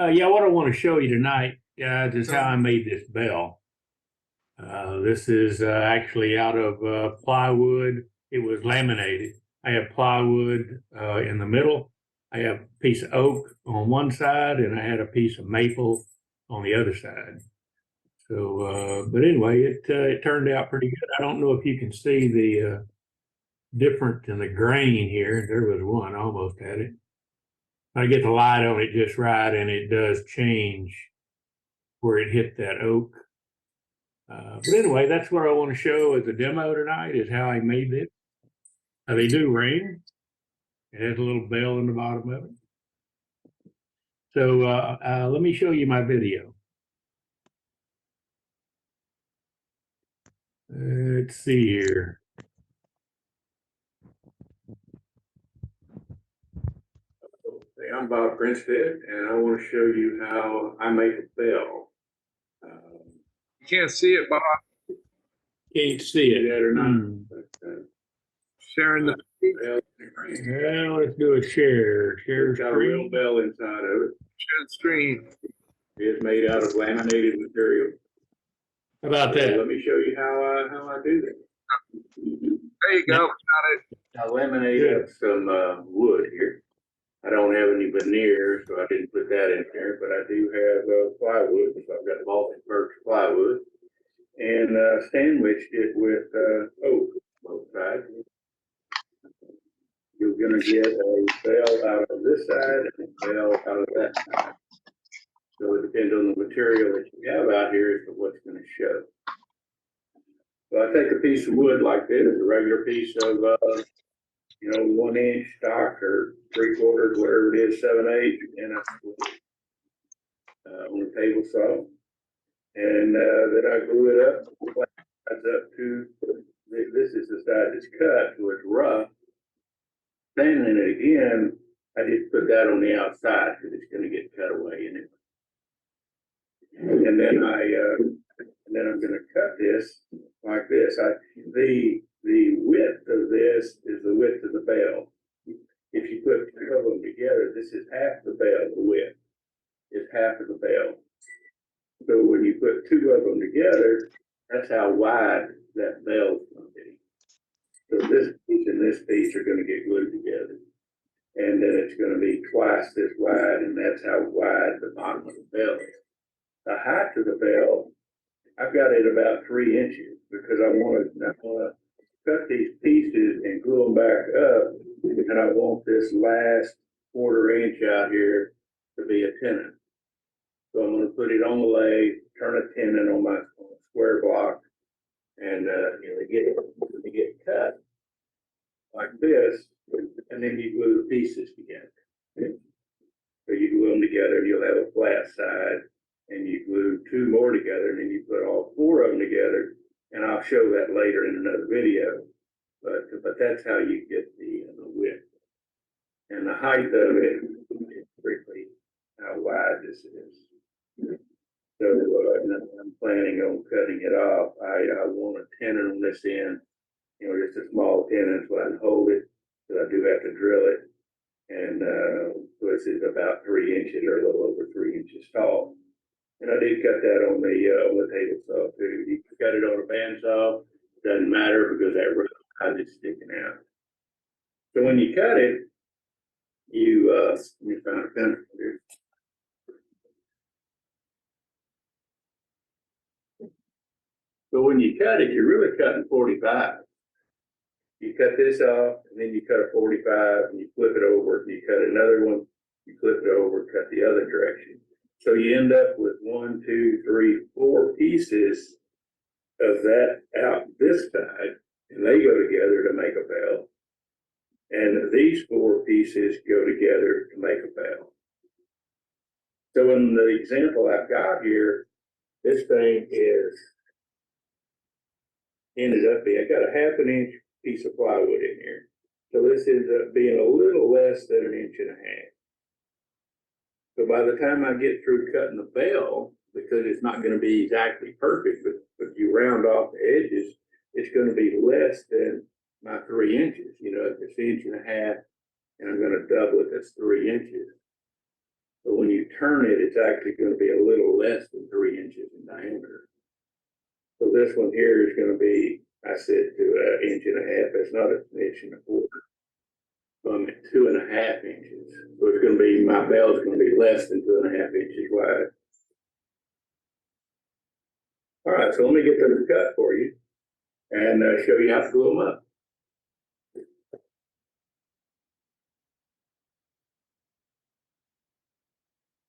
Yeah, what I want to show you tonight, guys, is how I made this bell. This is actually out of plywood. It was laminated. I have plywood in the middle. I have a piece of oak on one side, and I had a piece of maple on the other side. So, but anyway, it turned out pretty good. I don't know if you can see the difference in the grain here. There was one, I almost had it. I get the light on it just right, and it does change where it hit that oak. But anyway, that's what I want to show as a demo tonight is how I made this. They do ring. It has a little bell in the bottom of it. So let me show you my video. Let's see here. Hey, I'm Bob Grinstead, and I want to show you how I make a bell. You can't see it, Bob. Can't see it yet or not. But, Sharing the well, let's do a share. Share It's got a real screen. bell inside of it. Share the screen. It's made out of laminated material. How about that? Let me show you how I do that. There you go. Got it. I laminated up some wood here. I don't have any veneer, so I didn't put that in there, but I do have plywood. So I've got multi-purpose plywood and sandwiched it with oak both sides. You're going to get a bell out of this side and a bell out of that side. So it depends on the material that you have out here as to what's going to show. So I take a piece of wood like this, a regular piece of 1 inch stock or 3/4, whatever it is, 7/8, and on a table saw. And then I glue it up, up to, this is the side that's cut, so it's rough. Sanding it again, I just put that on the outside because it's going to get cut away in it. And then I'm going to cut this like this. The width of this is the width of the bell. If you put two of them together, this is half the bell. The width is half of the bell. So when you put two of them together, that's how wide that bell is going to be. So this piece and this piece are going to get glued together. And then it's going to be twice this wide, and that's how wide the bottom of the bell is. The height of the bell, I've got it about 3 inches because I want to cut these pieces and glue them back up, and I want this last 1/4 inch out here to be a tenon. So I'm going to put it on the lathe, turn a tenon on my square block, and they get cut like this, and then you glue the pieces together. So you glue them together, and you'll have a flat side, and you glue 2 more together, and then you put all 4 of them together, and I'll show that later in another video. But that's how you get the width and the height of it. Briefly, how wide this is. So I'm planning on cutting it off. I want a tenon on this end, just a small tenon so I can hold it. But I do have to drill it, and this is about 3 inches or a little over 3 inches tall. And I did cut that on the table saw too. You can cut it on a bandsaw, doesn't matter because that rough side is sticking out. So when you cut it, let me find a pencil here. So when you cut it, you're really cutting 45. You cut this off, and then you cut a 45, and you flip it over. You cut another one, you flip it over, cut the other direction. So you end up with 1, 2, 3, 4 pieces of that out this side, and they go together to make a bell. And these 4 pieces go together to make a bell. So in the example I've got here, this thing ended up being, I got a 1/2 inch piece of plywood in here. So this ends up being a little less than 1.5 inches. So by the time I get through cutting the bell, because it's not going to be exactly perfect, but you round off the edges, it's going to be less than my 3 inches. If it's 1.5 inches, and I'm going to double it, that's 3 inches. But when you turn it, it's actually going to be a little less than 3 inches in diameter. So this one here is going to be, I said, to an inch and a half. It's not an inch and a quarter. So I'm at 2.5 inches. So it's going to be, my bell is going to be less than 2.5 inches wide. All right, so let me get those cut for you and show you how to glue them up.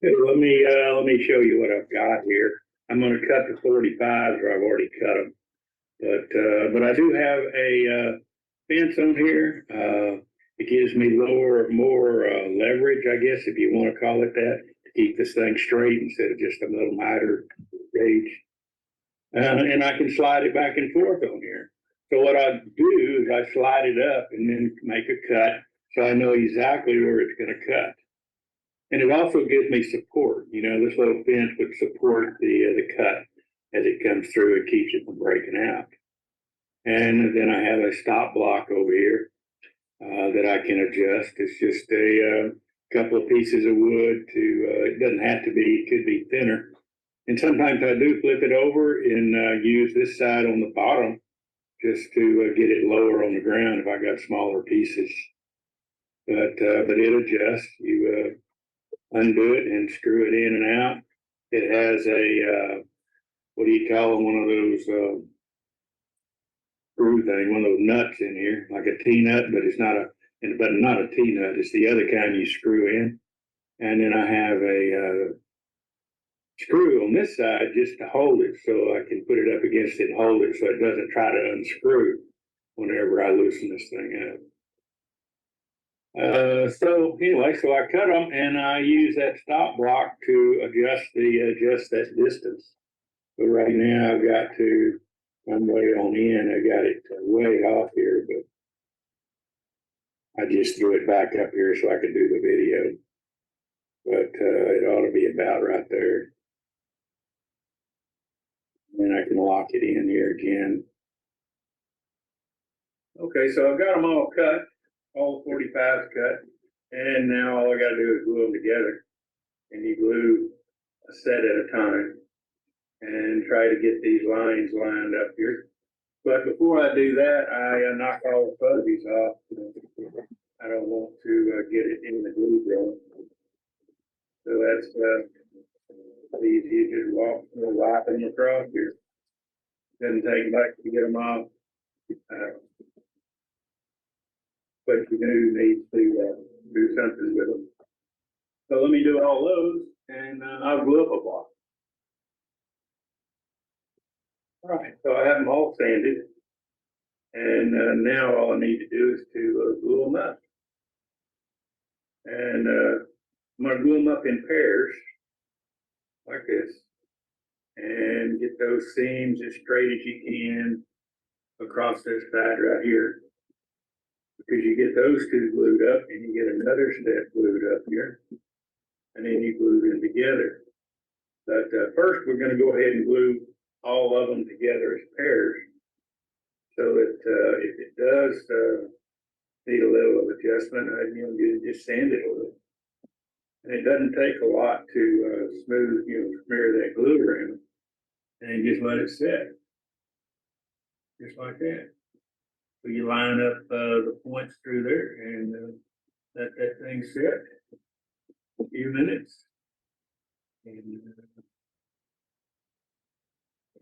Okay, let me show you what I've got here. I'm going to cut the 45s, or I've already cut them, but I do have a fence on here. It gives me more leverage, I guess, if you want to call it that, to keep this thing straight instead of just a little miter gauge. And I can slide it back and forth on here. So what I do is I slide it up and then make a cut, so I know exactly where it's going to cut. And it also gives me support. You know, this little fence would support the cut as it comes through. It keeps it from breaking out. And then I have a stop block over here that I can adjust. It's just a couple of pieces of wood to, it doesn't have to be, it could be thinner. And sometimes I do flip it over and use this side on the bottom just to get it lower on the ground if I got smaller pieces. But it adjusts. You undo it and screw it in and out. It has a, what do you call them? One of those screw thing, one of those nuts in here, like a T-nut, but it's not but not a T-nut. It's the other kind you screw in. And then I have a screw on this side just to hold it, so I can put it up against it and hold it so it doesn't try to unscrew whenever I loosen this thing up. So anyway, so I cut them and I use that stop block to adjust that distance. So right now I've got to, I'm way on in, I got it way off here, but I just threw it back up here so I could do the video. But it ought to be about right there. And I can lock it in here again. Okay, so I've got them all cut, all the 45s cut, and now all I got to do is glue them together. And you glue a set at a time and try to get these lines lined up here. But before I do that, I knock all the fuzzies off. I don't want to get it in the glue gun. So that's easy. You just wipe them across here. Doesn't take much to get them off. But you do need to do something with them. So let me do all those, and I'll glue up a block. All right, so I have them all sanded, and now all I need to do is to glue them up. And I'm going to glue them up in pairs, like this, and get those seams as straight as you can across this side right here. Because you get those two glued up, and you get another step glued up here, and then you glue them together. But first, we're going to go ahead and glue all of them together as pairs, so that if it does need a little of adjustment, you just sand it a little. And it doesn't take a lot to smooth, smear that glue around, and just let it set, just like that. So you line up the points through there and let that thing set a few minutes.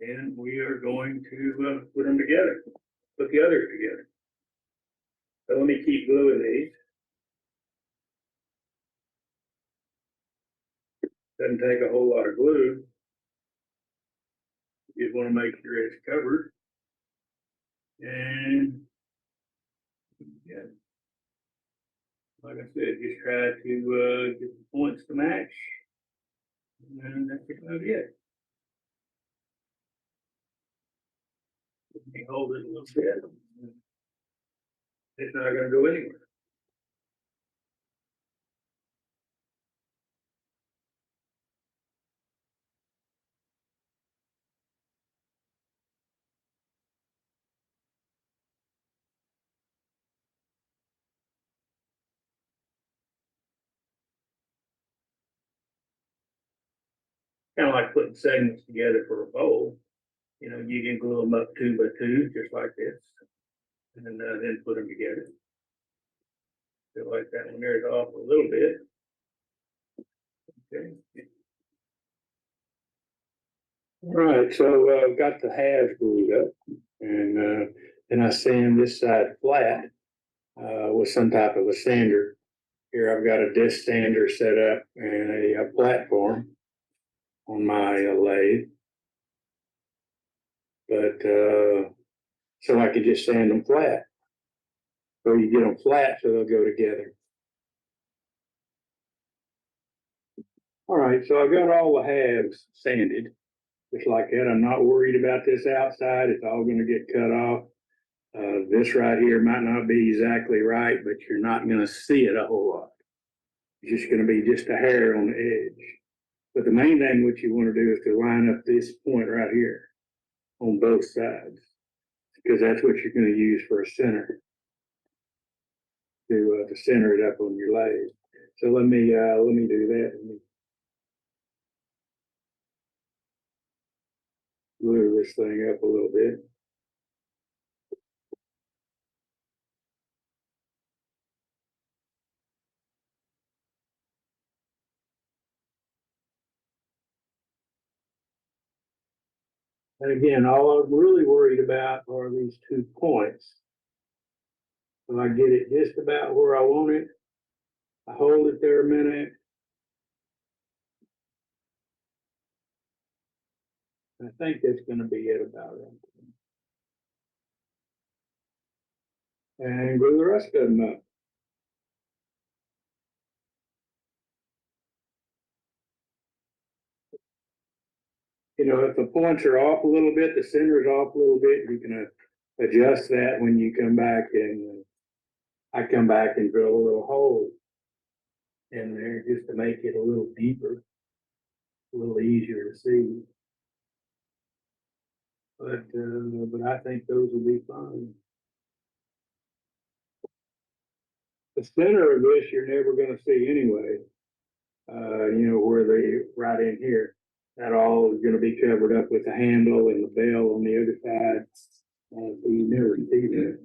And we are going to put them together, put the others together. So let me keep gluing these. Doesn't take a whole lot of glue. You just want to make sure it's covered. And yeah, like I said, just try to get the points to match. And that's about it. Let me hold it a little bit. It's not going to go anywhere. kind of like putting segments together for a bowl. You know, you can glue them up 2 by 2, just like this, and then put them together. Feel like that one there is off a little bit. Okay. All right, so got the halves glued up, and then I sand this side flat with some type of a sander. Here I've got a disc sander set up and a platform on my lathe, but so I could just sand them flat. So you get them flat so they'll go together. All right, so I've got all the halves sanded, just like that. I'm not worried about this outside. It's all going to get cut off. This right here might not be exactly right, but you're not going to see it a whole lot. It's just going to be just a hair on the edge. But the main thing what you want to do is to line up this point right here on both sides, because that's what you're going to use for a center to center it up on your lathe. So let me do that. Let me glue this thing up a little bit. And again, all I'm really worried about are these 2 points. When I get it just about where I want it, I hold it there a minute. I think that's going to be it about it. And glue the rest of them up. You know, if the points are off a little bit, the center's off a little bit, you can adjust that when you come back, and I come back and drill a little hole in there just to make it a little deeper, a little easier to see. But I think those will be fine. The center of this you're never going to see anyway. You know, where they right in here, that all is going to be covered up with the handle and the bell on the other side. So you never see that.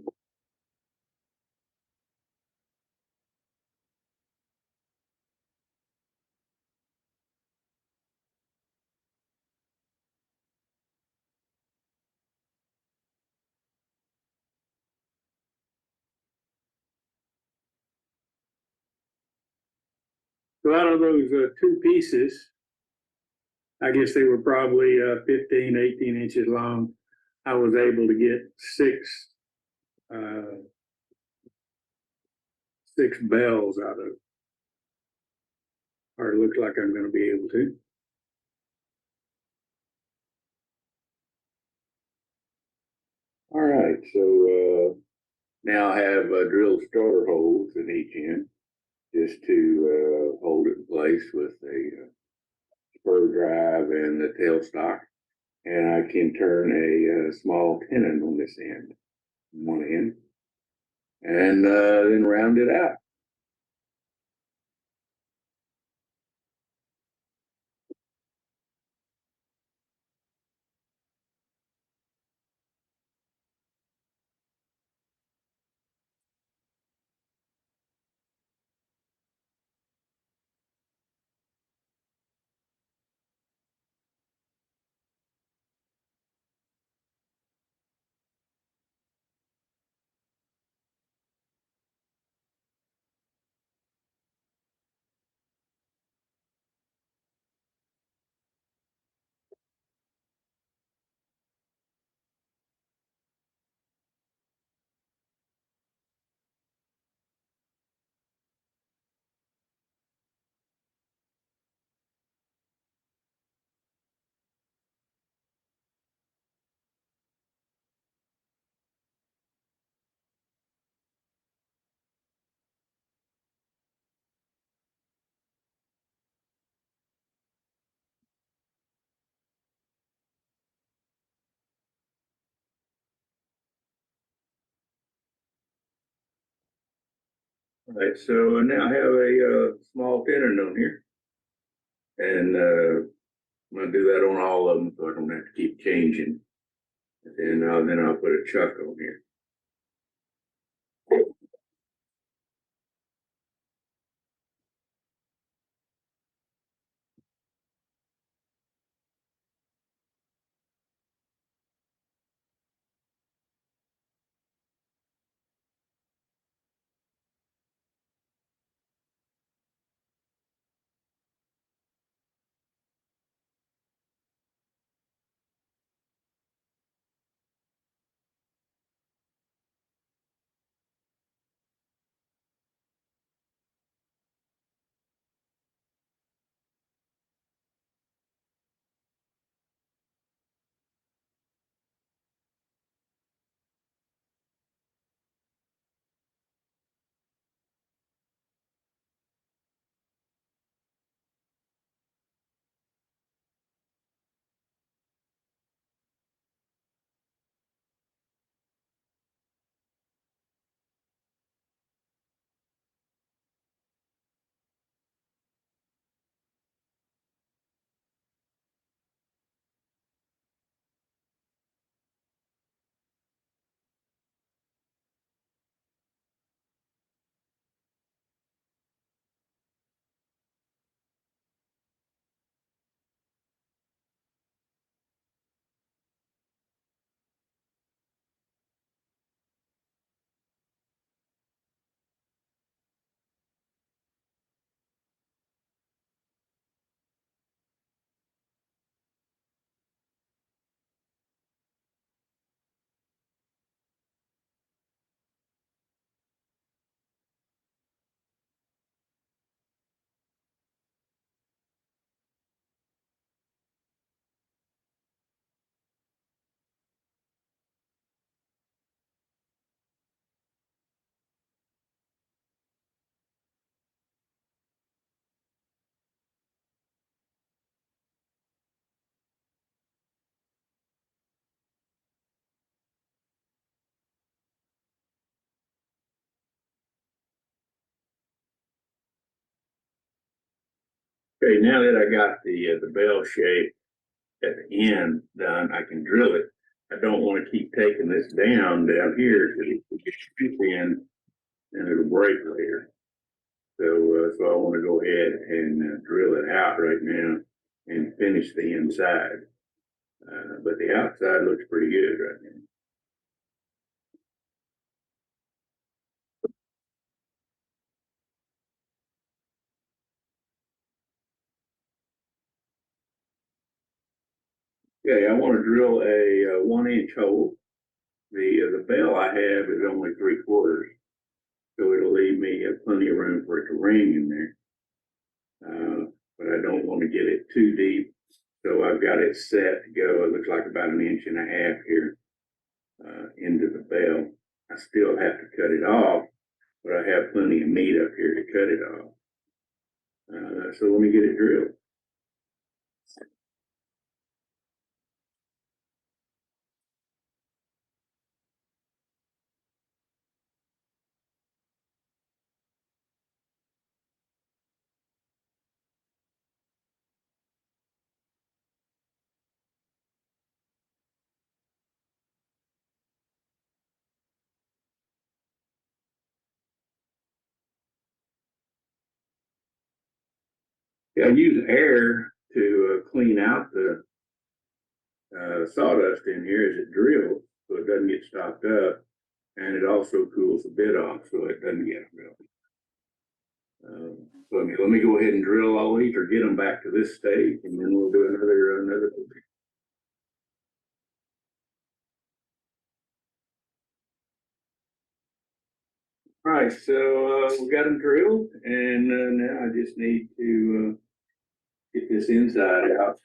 So out of those 2 pieces, I guess they were probably 15, 18 inches long. I was able to get uh, 6 bells out of it, or it looks like I'm going to be able to. All right, so now I have drilled starter holes in each end just to hold it in place with a spur drive and the tailstock. And I can turn a small tenon on this end, one end, and then round it out. All right, so I now have a small tenon on here, and I'm gonna do that on all of them, so I don't have to keep changing. And then I'll put a chuck on here. Okay, now that I got the bell shape at the end done, I can drill it. I don't want to keep taking this down here because it gets too thin and it'll break later. So I want to go ahead and drill it out right now and finish the inside. But the outside looks pretty good right now. Okay, I want to drill a 1 inch hole. The bell I have is only 3/4, so it'll leave me plenty of room for it to ring in there. But I don't want to get it too deep, so I've got it set to go. It looks like about 1.5 inches here into the bell. I still have to cut it off, but I have plenty of meat up here to cut it off. So let me get it drilled. Yeah, I use air to clean out the sawdust in here as it drills, so it doesn't get stopped up, and it also cools the bit off, so it doesn't get real. So let me go ahead and drill all these, or get them back to this stage, and then we'll do another. All right, so we got them drilled, and now I just need to get this inside out.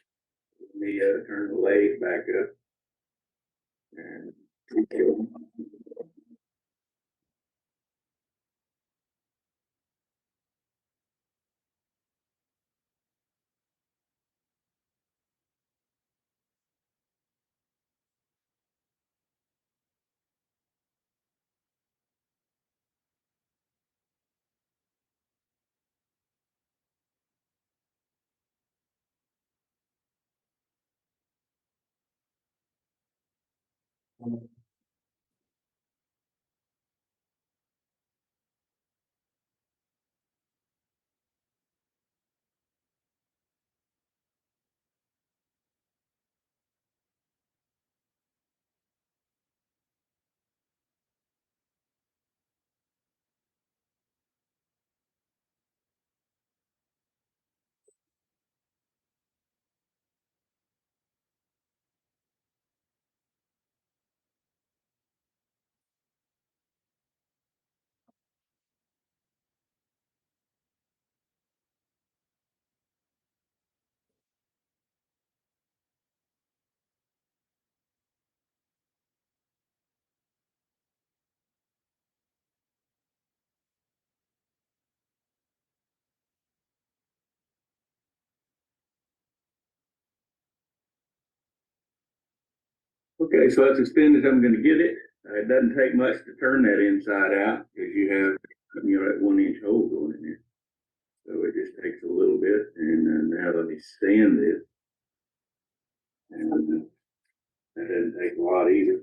Let me turn the lathe back up. And Okay, so that's as thin as I'm gonna get it. It doesn't take much to turn that inside out, because you have, that 1 inch hole going in there. So it just takes a little bit, and then now let me sand this. And that doesn't take a lot either.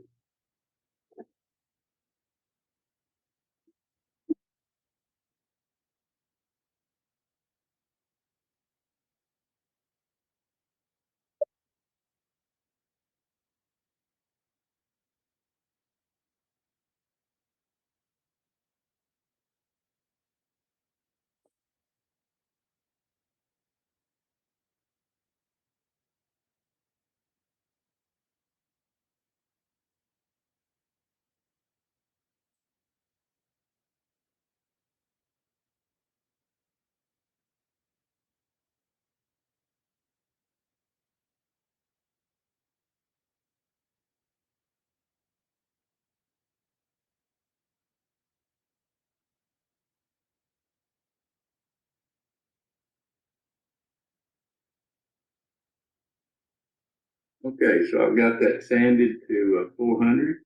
Okay, so I've got that sanded to 400,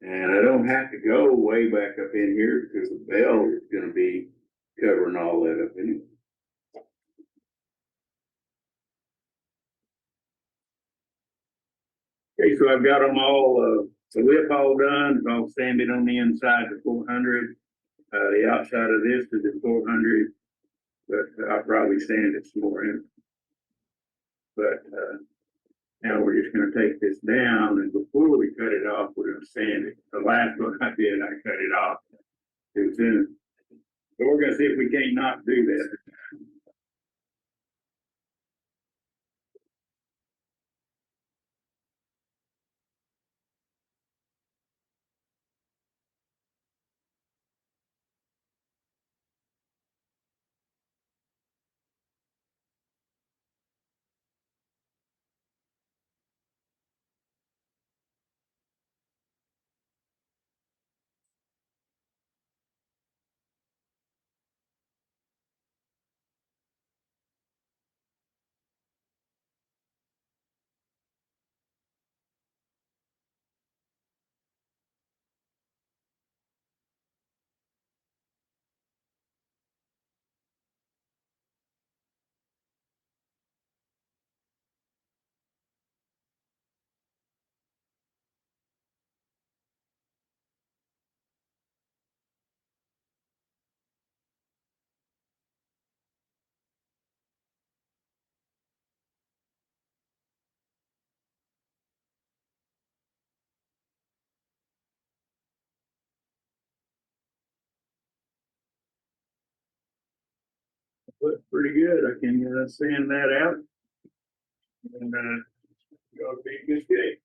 and I don't have to go way back up in here because the bell is going to be covering all that up anyway. Okay, so I've got them all, the lip all done, it's all sanded on the inside to 400. The outside of this is at 400, but I'll probably sand it some more in. But now we're just going to take this down, and before we cut it off, we're going to sand it. The last one I did, I cut it off too soon. But we're going to see if we can't not do that. Looks pretty good. I can sand that out, and go be good shape.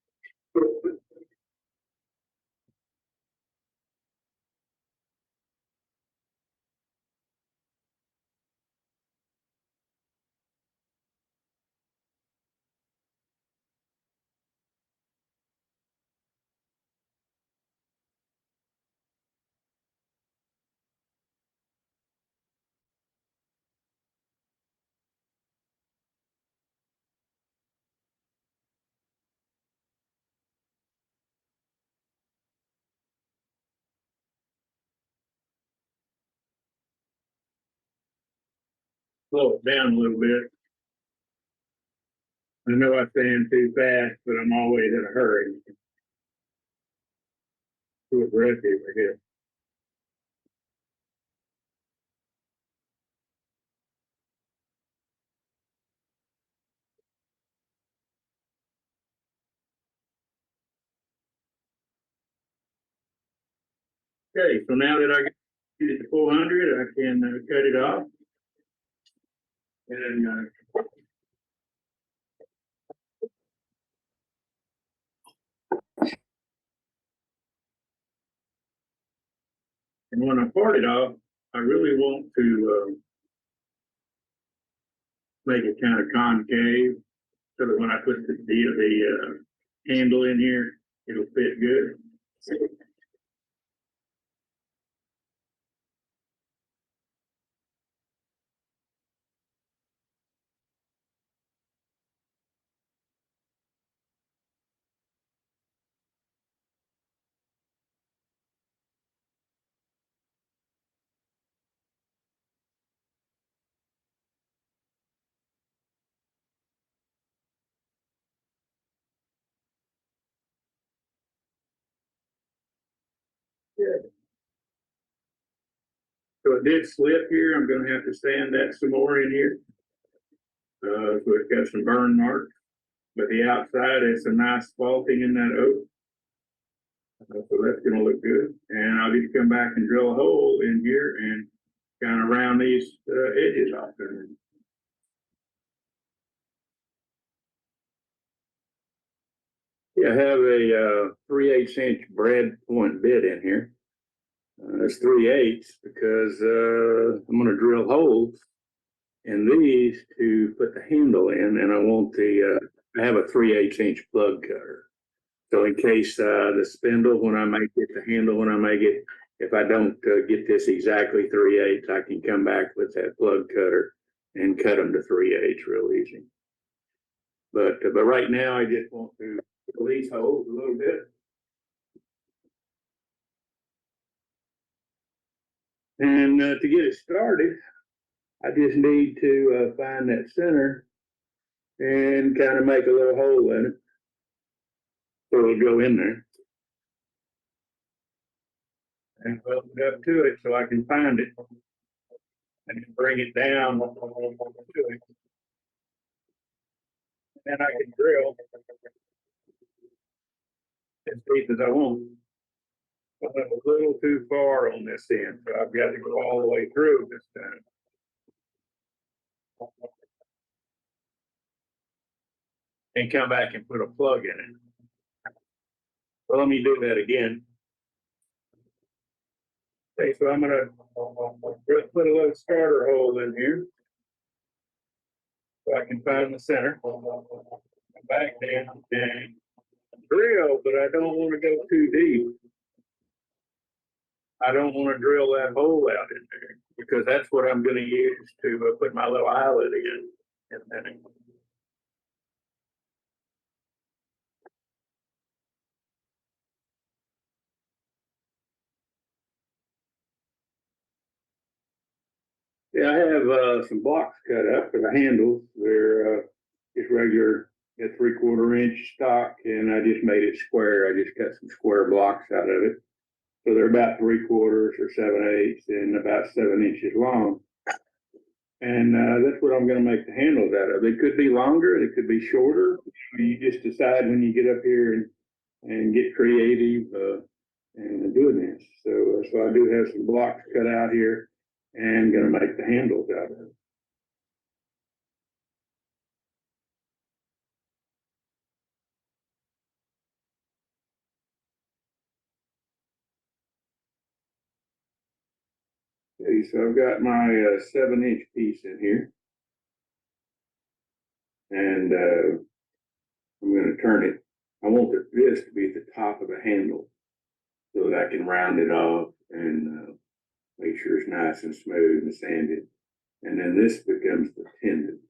Slow it down a little bit. I know I sand too fast, but I'm always in a hurry. to aggressive, I guess. Okay, so now that I get it to 400, I can cut it off. And when I part it off, I really want to make it kind of concave so that when I put the handle in here, it'll fit good. Yeah. So it did slip here. I'm going to have to sand that some more in here. So it's got some burn marks, but the outside is a nice faulting in that oak. So that's going to look good. And I'll just come back and drill a hole in here and kind of round these edges off there. Yeah, I have a 3/8 inch brad point bit in here. It's 3/8 because I'm going to drill holes in these to put the handle in, and I want I have a 3/8 inch plug cutter. So in case the spindle, when I make it, the handle, when I make it, if I don't get this exactly 3/8, I can come back with that plug cutter and cut them to 3/8 real easy. But right now, I just want to fill these holes a little bit. And to get it started, I just need to find that center and kind of make a little hole in it so it'll go in there and weld it up to it so I can find it and then bring it down to it. And I can drill as deep as I want. But I'm a little too far on this end, so I've got to go all the way through this time. And come back and put a plug in it. So let me do that again. Okay, so I'm gonna put a little starter hole in here so I can find the center. Back down and drill, but I don't want to go too deep. I don't want to drill that hole out in there because that's what I'm going to use to put my little eyelet in. And then yeah, I have some blocks cut up for the handles. They're just regular at 3/4 inch stock, and I just made it square. I just cut some square blocks out of it. So they're about 3/4 or 7/8 and about 7 inches long. And that's what I'm going to make the handles out of. They could be longer, they could be shorter. You just decide when you get up here and get creative and doing this. So I do have some blocks cut out here and going to make the handles out of it. Okay, so I've got my 7 inch piece in here, and I'm going to turn it. I want this to be at the top of the handle so that I can round it off and make sure it's nice and smooth and sanded. And then this becomes the tendon.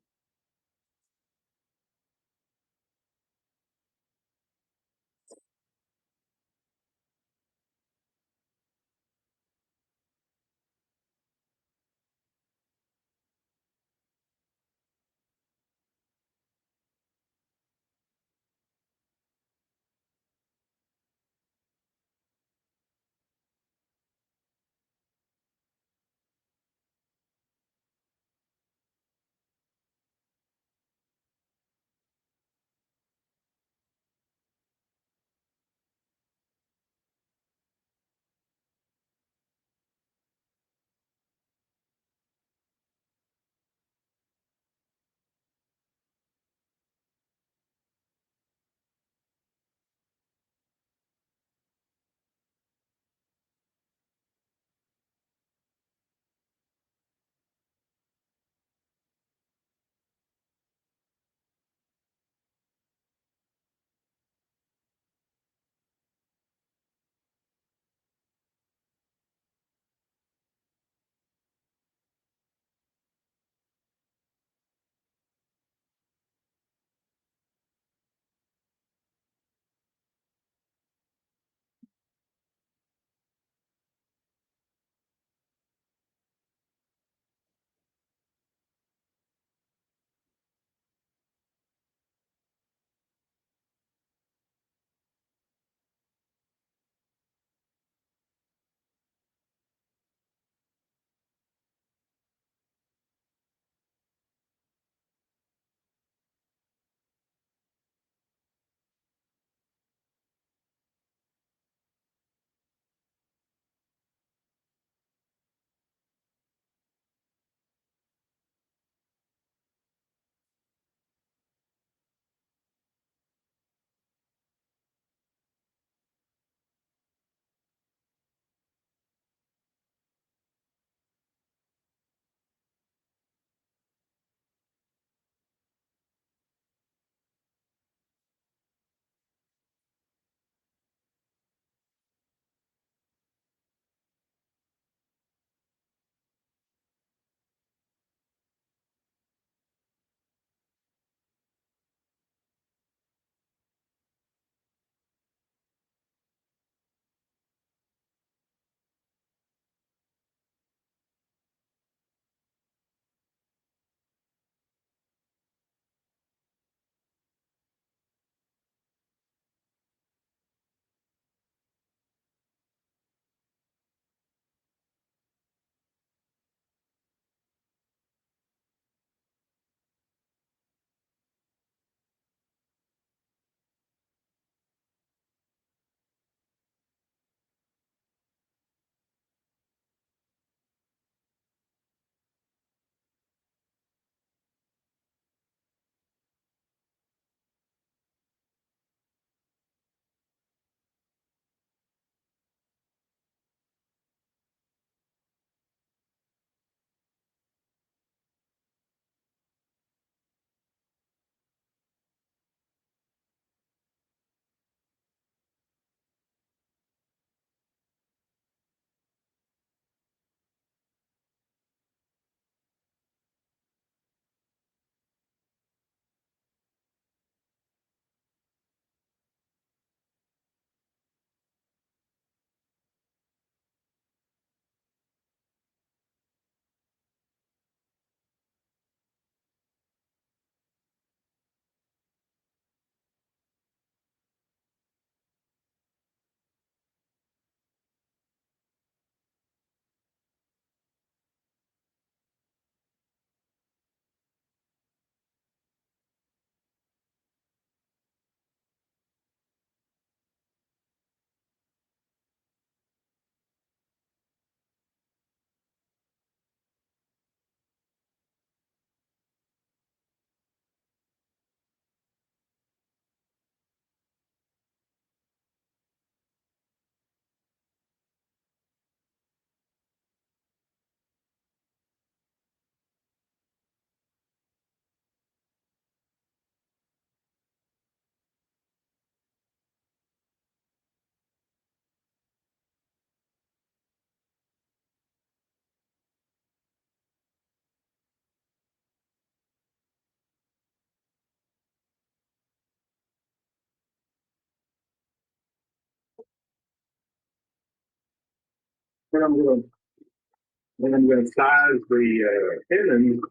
Then I'm gonna size the, pinions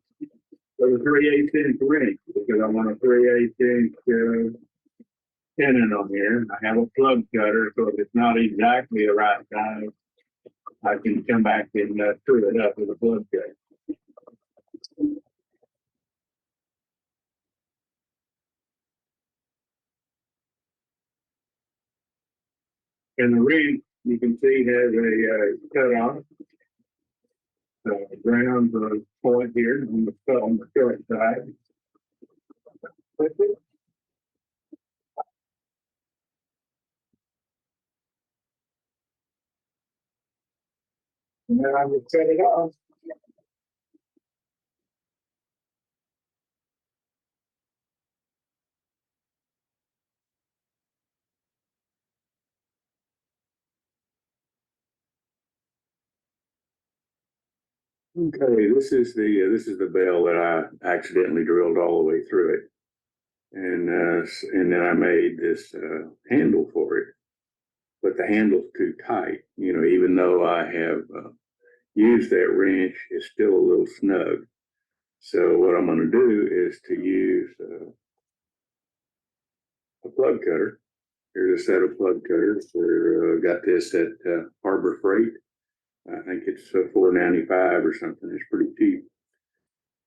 for the 3/8 inch ring, because I want a 3/8 inch, pinion on here. I have a plug cutter, so if it's not exactly the right size, I can come back and, screw it up with a plug cutter. And the ring, you can see has a, cut off. Ground, point here on the short side. That's it. And then I will set it off. Okay, this is the bell that I accidentally drilled all the way through it, and then I made this, handle for it, but the handle's too tight. You know, even though I have, used that wrench, it's still a little snug. So what I'm going to do is to use, a plug cutter. Here's a set of plug cutters. We're, got this at, Harbor Freight. I think it's, $4.95 or something. It's pretty cheap.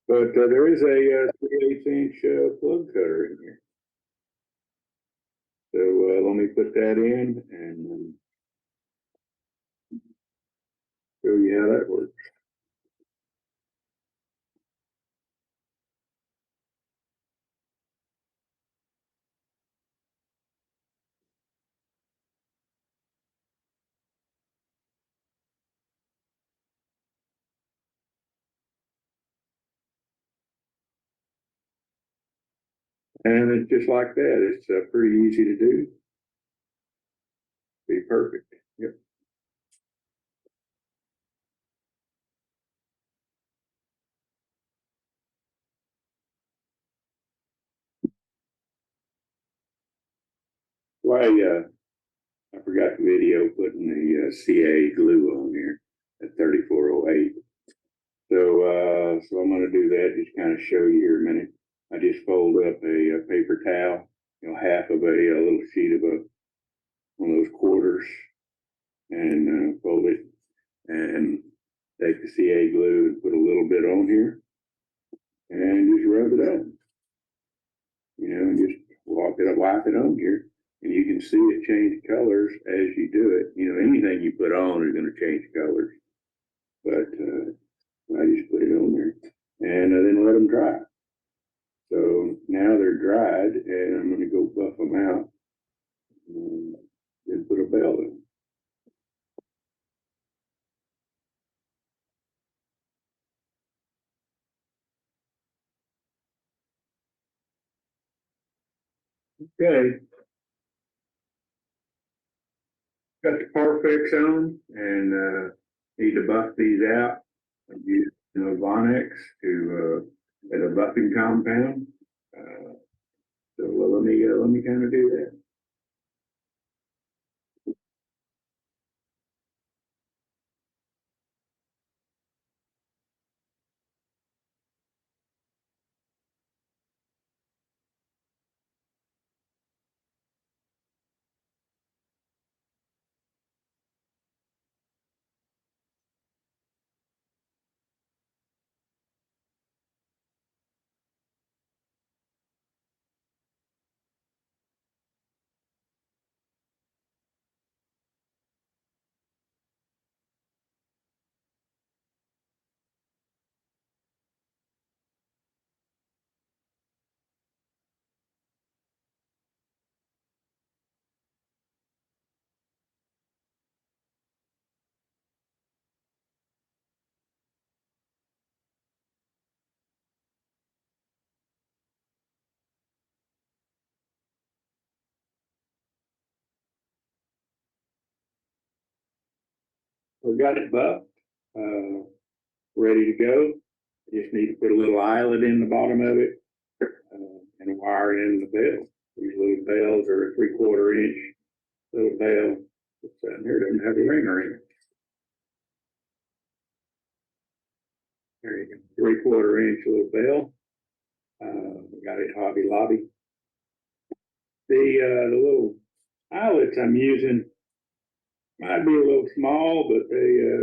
But, there is a, 3/8 inch, plug cutter in here. So, let me put that in and, show you how that works. And it's just like that. It's, pretty easy to do. Be perfect. Yep. Why, I forgot the video putting the, CA glue on here at 3408. So I'm going to do that. Just kind of show you here a minute. I just fold up a paper towel, you know, half of a little sheet of one of those quarters, and, fold it and take the CA glue and put a little bit on here and just rub it on. You know, and just wipe it on here. And you can see it change colors as you do it. You know, anything you put on is going to change colors. But, I just put it on there and, then let them dry. So now they're dried, and I'm going to go buff them out and then put a bell in. Okay, got the Parfix on, and, need to buff these out. I use, Vonex to, as a buffing compound. So let me kind of do that. We got it buffed, ready to go. Just need to put a little eyelet in the bottom of it, and wire it in the bell. These little bells are a 3/4 inch little bell. It's sitting here, doesn't have a ringer in it. There you go. 3/4 inch little bell. Got it Hobby Lobby. The little eyelets I'm using might be a little small, but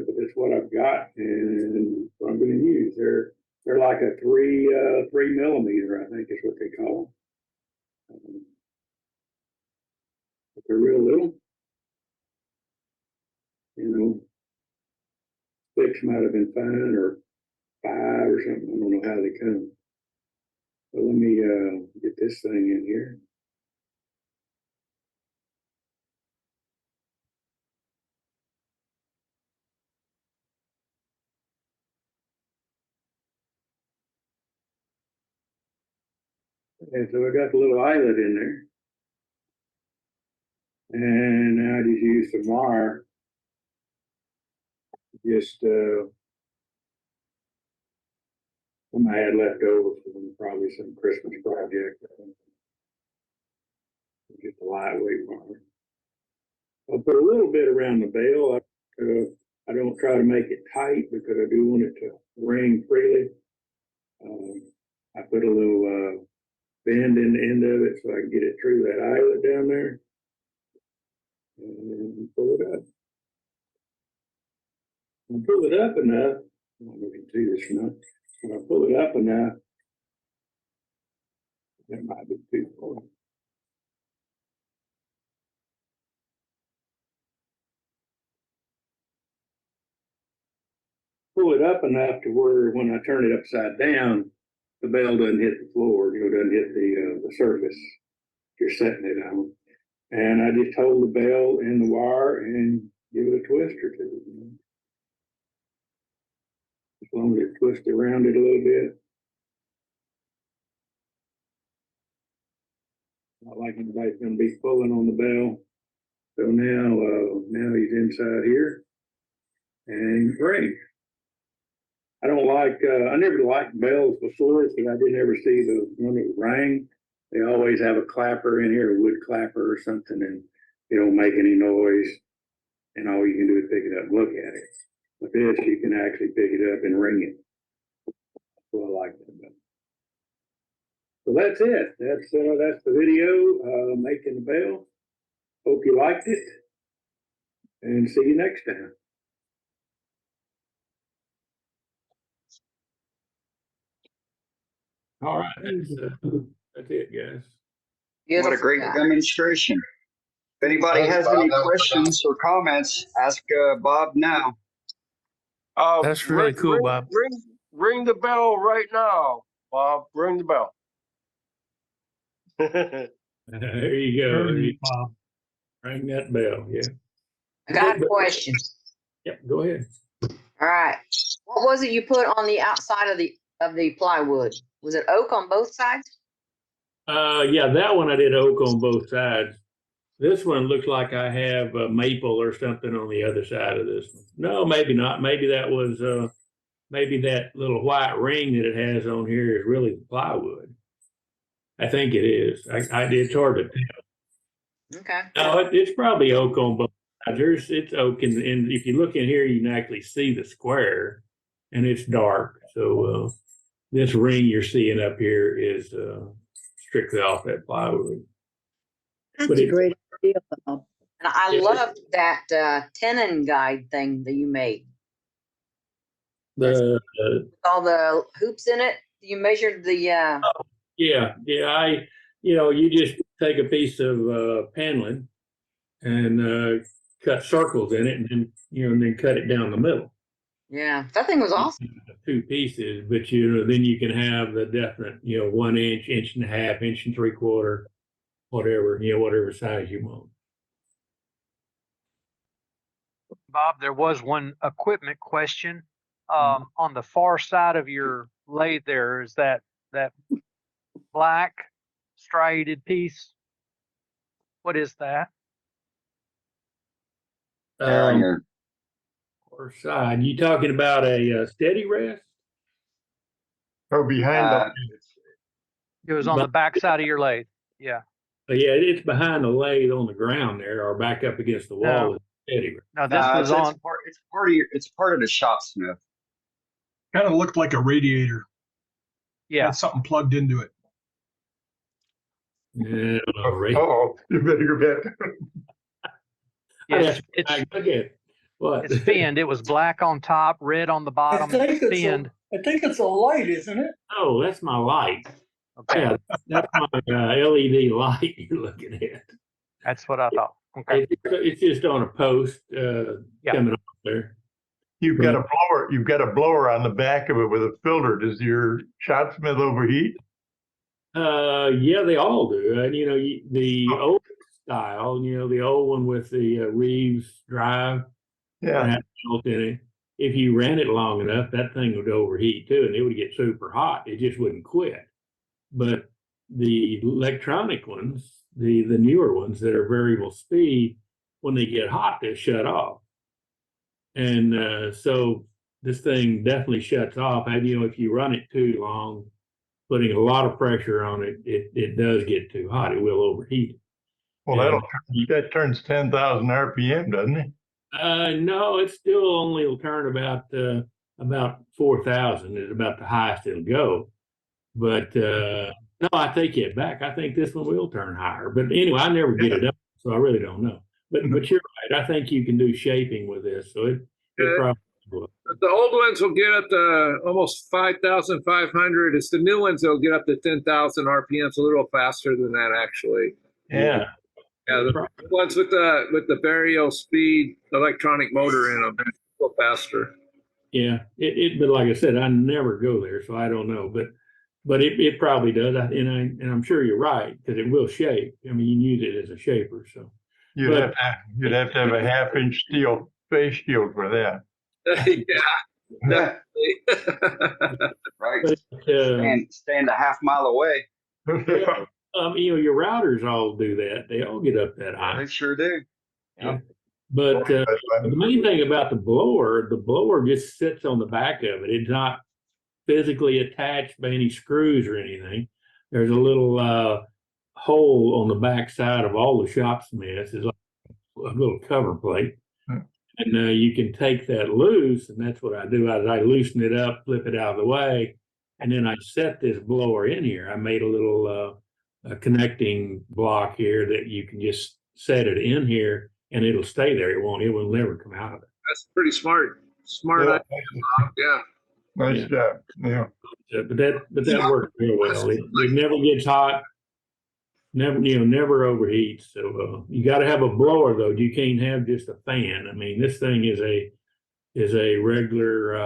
but that's what I've got, and what I'm going to use. They're like a 3 millimeter, I think is what they call them. But they're real little. You know, 6 might have been fine, or 5 or something. I don't know how they come. But let me get this thing in here. And so I got the little eyelet in there. And now I just use some wire. Just some I had left over from probably some Christmas project. Just a lightweight wire. I'll put a little bit around the bell. I don't try to make it tight because I do want it to ring freely. I put a little bend in the end of it so I can get it through that eyelet down there. And pull it up. And pull it up enough. I don't know if you can see this or not. When I pull it up enough, that might be too far. Pull it up enough to where when I turn it upside down, the bell doesn't hit the floor, doesn't hit the surface you're setting it on. And I just hold the bell in the wire and give it a twist or two. As long as it twists around it a little bit. Not like anybody's going to be pulling on the bell. So now he's inside here and ring. I don't like, I never liked bells before because I didn't ever see the one that rang. They always have a clapper in here, a wood clapper or something, and they don't make any noise. And all you can do is pick it up and look at it. With this, you can actually pick it up and ring it. So I like that. So that's it. That's the video making the bell. Hope you liked it, and see you next time. All right, that's it, guys. Beautiful. What a great demonstration. If anybody has any questions or comments, ask Bob now. That's really cool, Bob. Ring the bell right now, Bob. Ring the bell. There you go. Bob. Ring that bell. Yeah. I got a question. Yep. Go ahead. All right. What was it you put on the outside of the plywood? Was it oak on both sides? Yeah, that one I did oak on both sides. This one looks like I have maple or something on the other side of this one. No, maybe not. Maybe that was maybe that little white ring that it has on here is really plywood. I think it is. It's hard to tell. Okay. No, it's probably oak on both sides. It's oak, and if you look in here, you can actually see the square, and it's dark. So this ring you're seeing up here is strictly off that plywood. That's a great idea, Bob. And I loved that tenon guide thing that you made. The All the hoops in it. You measured the yeah. You just take a piece of paneling and cut circles in it, and then cut it down the middle. yeah, that thing was awesome. 2 pieces, but then you can have the definite 1 inch, inch and a half, inch and 3/4, whatever whatever size you want. Bob, there was one equipment question. On the far side of your lathe there is that black striated piece. What is that? Or side, you talking about a steady rest? Oh, behind It was on the back side of your lathe. Yeah. Yeah, it's behind the lathe on the ground there, or back up against the wall. No. Steady rest. No, this was on. It's part of the shop, Smith. Kind of looked like a radiator. Yeah. Had something plugged into it. Yeah, right. Oh, you better go back. Yes, Look at what? it's finned. It was black on top, red on the I bottom, think it's finned. a light, isn't it? Oh, that's my light. Okay, Yeah, that's my LED light you're looking at. that's what I thought. Okay, It's just on a post Yeah. coming off there. You've got a blower. You've got a blower on the back of it with a filter. Does your shot smith overheat? Yeah, they all do. And the old style, the old one with the Reeves drive Yeah. that built in it. If you ran it long enough, that thing would overheat too, and it would get super hot. It just wouldn't quit. But the electronic ones, the newer ones that are variable speed, when they get hot, they shut off. And so this thing definitely shuts off. And if you run it too long, putting a lot of pressure on it, it does get too hot. It will overheat. Well, that turns 10,000 RPM, doesn't it? No, it still only will turn about 4,000 is about the highest it'll go. But no, I take it back. I think this one will turn higher. But anyway, I never get it up, so I really don't know. But you're right. I think you can do shaping with this, so it probably will. The old ones will get up to almost 5,500. It's the new ones that'll get up to 10,000 RPMs, a little faster than that, actually. Yeah. Yeah, the ones with the variable speed electronic motor in them, a little faster. Yeah, but like I said, I never go there, so I don't know. But it probably does, and I'm sure you're right because it will shape. I mean, you can use it as a shaper. So You'd have to have a 1/2-inch steel face shield for that. Yeah, definitely. Right. But Stand a half mile away. your routers all do that. They all get up that high. They sure do. Yeah. But the main thing about the blower just sits on the back of it. It's not physically attached by any screws or anything. There's a little hole on the back side of all the shop smiths. It's like a little cover plate. And you can take that loose, and that's what I do. I loosen it up, flip it out of the way, and then I set this blower in here. I made a little a connecting block here that you can just set it in here, and it'll stay there. It will never come out of it. That's pretty smart. Smart Yeah. idea, Bob. Yeah. Nice job. Yeah. But that works real well. It never gets hot. Never overheats. So you got to have a blower though. You can't have just a fan. I mean, this thing is a regular.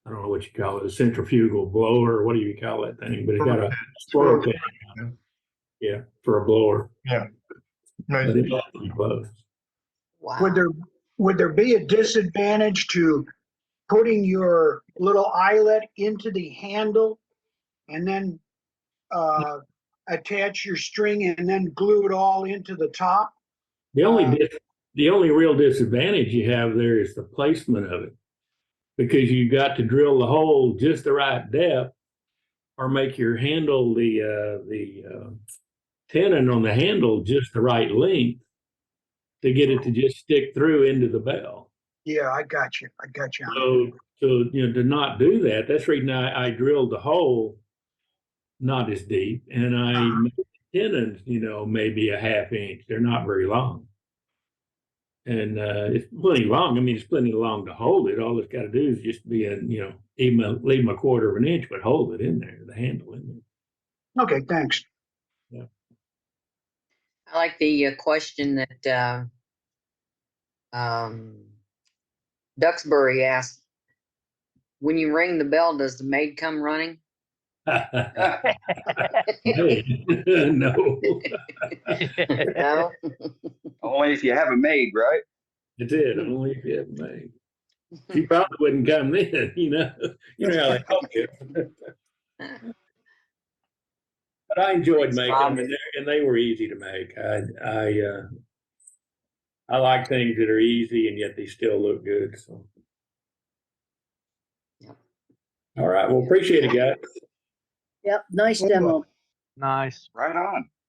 I don't know what you call it, a centrifugal blower. Or what do you call that thing? But it's got a swirl fan. Yeah, for a blower. Yeah. Nice. But it's pretty close. Wow. Would there be a disadvantage to putting your little eyelet into the handle and then attach your string and then glue it all into the top? The only real disadvantage you have there is the placement of it, because you got to drill the hole just the right depth, or make your handle the tenon on the handle just the right length to get it to just stick through into the bell. Yeah, I got you. So to not do that, that's the reason I drilled the hole not as deep, and I made the tenons, maybe a 1/2 inch. They're not very long. And it's plenty long. I mean, it's plenty long to hold it. All it's got to do is just be leave them a 1/4 of an inch, but hold it in there, the handle in there. Okay, thanks. Yeah. I like the question that Duxbury asked. When you ring the bell, does the maid come running? Hey, no. No. Only if you have a maid, right? It did, only if you have a maid. She probably wouldn't come in, You know how they help you. But I enjoyed making them, and they were easy to make. I like things that are easy and yet they still look good. So, Yep. All right. Well, appreciate it, guys. Yep, nice demo. Nice. Right on.